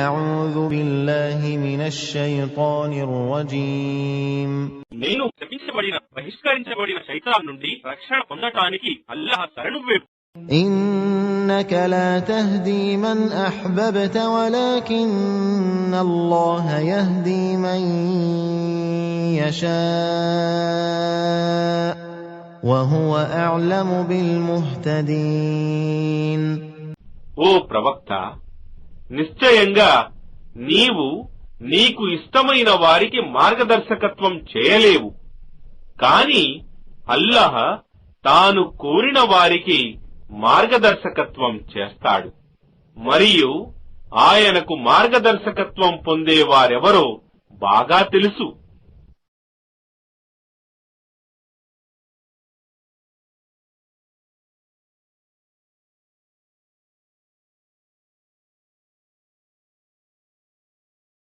أعوذ بالله من الشيطان الرجيم నేను శపించబడిన బహిష్కరించబడిన శైతాన్ నుండి రక్షణ పొందటానికి అల్లాహ్ శరణు వేడు. إنك لا تهدي من أحببت ولكن الله يهدي من يشاء وهو أعلم بالمهتدين. ఓ ప్రవక్త, నిశ్చయంగా నీవు నీకు ఇష్టమైన వారికి మార్గదర్శకత్వం చేయలేవు, కాని అల్లాహ్ తాను కోరిన వారికి మార్గదర్శకత్వం చేస్తాడు. మరియు ఆయనకు మార్గదర్శకత్వం పొందేవారెవరో బాగా తెలుసు.